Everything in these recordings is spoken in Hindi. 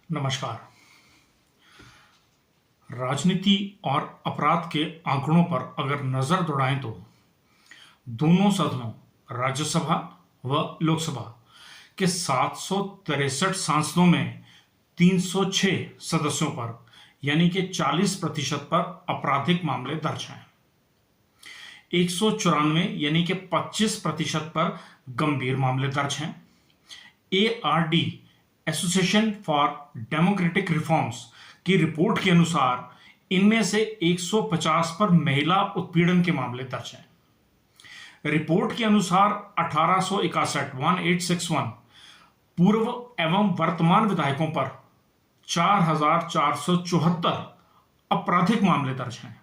नमस्कार। राजनीति और अपराध के आंकड़ों पर अगर नजर दौड़ाएं तो दोनों सदनों राज्यसभा व लोकसभा के 763 सांसदों में 306 सदस्यों पर यानी कि 40% पर आपराधिक मामले दर्ज हैं। 194 यानी कि 25% पर गंभीर मामले दर्ज हैं। ARD association for democratic reforms की रिपोर्ट के अनुसार इनमें से 150 पर महिला उत्पीड़न के मामले दर्ज हैं। रिपोर्ट के अनुसार 1861 पूर्व एवं वर्तमान विधायकों पर 4474 आपराधिक मामले दर्ज हैं।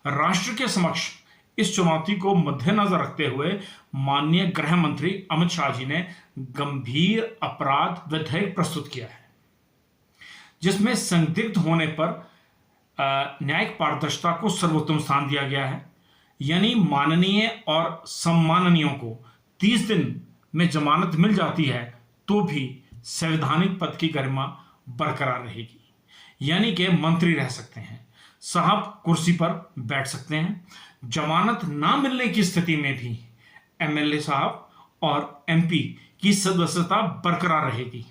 राष्ट्र के समक्ष इस चुनौती को मद्देनजर रखते हुए माननीय गृह मंत्री अमित शाह जी ने गंभीर अपराध विधेयक प्रस्तुत किया है, जिसमें संदिग्ध होने पर न्यायिक पारदर्शिता को सर्वोत्तम स्थान दिया गया है। यानी माननीय और सम्माननीयों को 30 दिन में जमानत मिल जाती है तो भी संवैधानिक पद की गरिमा बरकरार रहेगी, यानी कि मंत्री रह सकते हैं, साहब कुर्सी पर बैठ सकते हैं। जमानत ना मिलने की स्थिति में भी MLA साहब और MP की सदस्यता बरकरार रहेगी।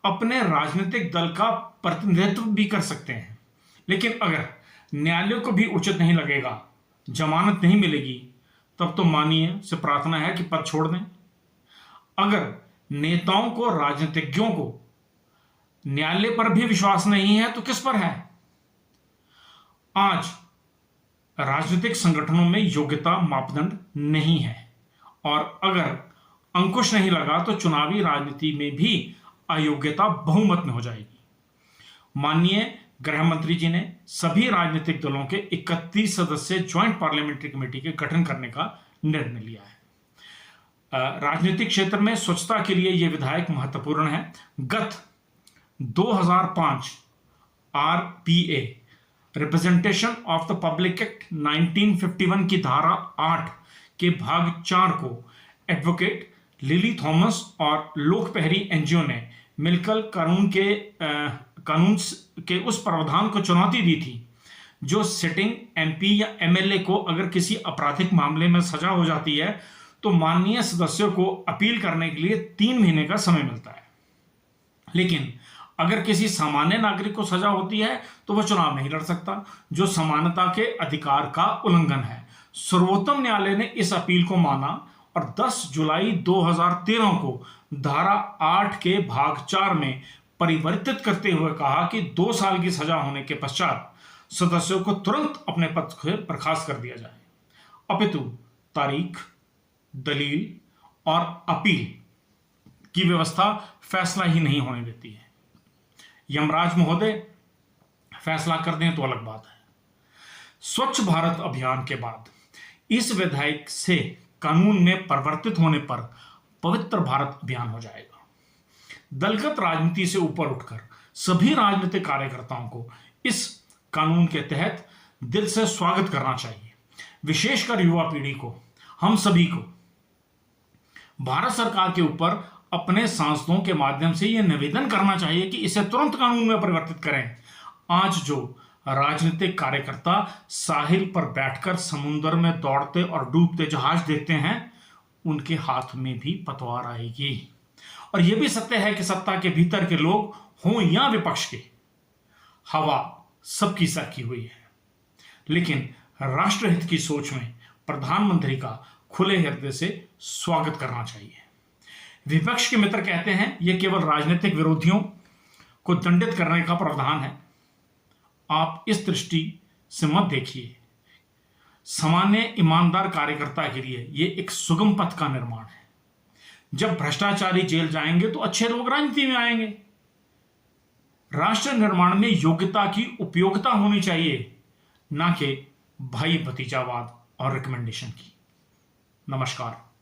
अपने राजनीतिक दल का प्रतिनिधित्व भी कर सकते हैं, लेकिन अगर न्यायालय को भी उचित नहीं लगेगा, जमानत नहीं मिलेगी, तब तो माननीय से प्रार्थना है कि पद छोड़ दें। अगर नेताओं को, राजनीतिज्ञों को न्यायालय पर भी विश्वास नहीं है तो किस पर है? आज राजनीतिक संगठनों में योग्यता मापदंड नहीं है और अगर अंकुश नहीं लगा तो चुनावी राजनीति में भी अयोग्यता बहुमत में हो जाएगी। माननीय गृह मंत्री जी ने सभी राजनीतिक दलों के 31 सदस्य ज्वाइंट पार्लियामेंट्री कमेटी के गठन करने का निर्णय लिया है। राजनीतिक क्षेत्र में स्वच्छता के लिए यह विधेयक महत्वपूर्ण है। गत 2005 RPA representation of the public act 1951 की धारा 8 के भाग 4 को एडवोकेट लिली थॉमस और लोकपहरी NGO ने मिलकर कानून के उस प्रावधान को चुनौती दी थी, जो सिटिंग MP या MLA को अगर किसी आपराधिक मामले में सजा हो जाती है तो माननीय सदस्यों को अपील करने के लिए 3 महीने का समय मिलता है, लेकिन अगर किसी सामान्य नागरिक को सजा होती है तो वह चुनाव नहीं लड़ सकता, जो समानता के अधिकार का उल्लंघन है। सर्वोत्तम न्यायालय ने इस अपील को माना और 10 जुलाई 2013 को धारा 8 के भाग 4 में परिवर्तित करते हुए कहा कि 2 साल की सजा होने के पश्चात सदस्यों को तुरंत अपने पद से बर्खास्त कर दिया जाए, अपितु तारीख, दलील और अपील की व्यवस्था फैसला ही नहीं होने देती है। यमराज महोदय फैसला कर दें तो अलग बात है। स्वच्छ भारत अभियान के बाद इस विधेयक से कानून में परिवर्तित होने पर पवित्र भारत अभियान हो जाएगा। दलगत राजनीति से ऊपर उठकर सभी राजनीतिक कार्यकर्ताओं को इस कानून के तहत दिल से स्वागत करना चाहिए। विशेषकर युवा पीढ़ी को, हम सभी को भारत सरकार के ऊपर अपने सांसदों के माध्यम से यह निवेदन करना चाहिए कि इसे तुरंत कानून में परिवर्तित करें। आज जो राजनीतिक कार्यकर्ता साहिल पर बैठकर समुद्र में दौड़ते और डूबते जहाज देखते हैं, उनके हाथ में भी पतवार आएगी। और यह भी सत्य है कि सत्ता के भीतर के लोग हों या विपक्ष के, हवा सबकी सरकी हुई है, लेकिन राष्ट्रहित की सोच में प्रधानमंत्री का खुले हृदय से स्वागत करना चाहिए। विपक्ष के मित्र कहते हैं यह केवल राजनीतिक विरोधियों को दंडित करने का प्रावधान है। आप इस दृष्टि से मत देखिए। सामान्य ईमानदार कार्यकर्ता के लिए यह एक सुगम पथ का निर्माण है। जब भ्रष्टाचारी जेल जाएंगे तो अच्छे लोग राजनीति में आएंगे। राष्ट्र निर्माण में योग्यता की उपयोगिता होनी चाहिए, ना कि भाई भतीजावाद और रिकमेंडेशन की। नमस्कार।